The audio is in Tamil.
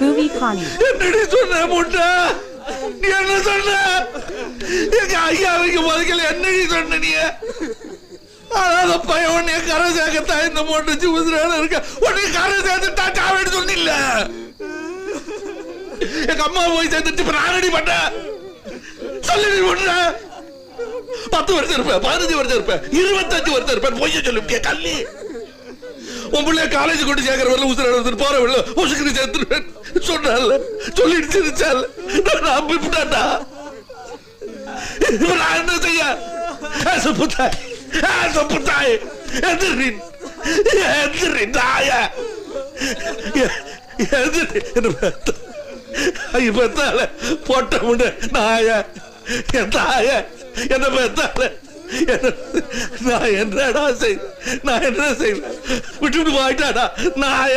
Movie Connie. என்னடி சொன்ன முட்டா? நீ என்ன சொன்ன? எங்க ஐயாவுக்கு முதல்ல என்னடி சொன்ன நீ? அதாவது பையன் உன்னை கரை சேர்க்கத்தான் இந்த மொட்டை உசுரான இருக்க. உன்னை கரை சேர்த்துட்டா சாவேன்னு சொன்னில்ல? எங்க அம்மா போய் சேர்ந்துட்டு இப்ப நான் ரெடி பண்ண சொல்லி முட்டா. 10 வருஷம் இருப்பேன், 15 வருஷம் இருப்பேன், 25 வருஷம் இருப்பேன். பொய்ய சொல்லிவிட்டிய கல்லி. உன் பிள்ளைய காலேஜ் கொண்டு சேர்க்கிற வரல உசுர எடுத்துட்டு போற வரல உசுக்கு சேர்த்துருவேன் சொன்னால சொல்லிட்டு சிரிச்சால நான் நம்பிட்டாண்டா. இப்ப நான் என்ன செய்ய? சொப்புத்தாய் எதிரின் எதிரின் தாய எதிரி என்ன பெத்தால போட்ட முன்ன நாய என் தாய என்ன பெத்தால நான் என்னடா செய்வேன்? நான் என்ன செய்வேன்? விட்டுட்டு போயிட்டாடா நாய.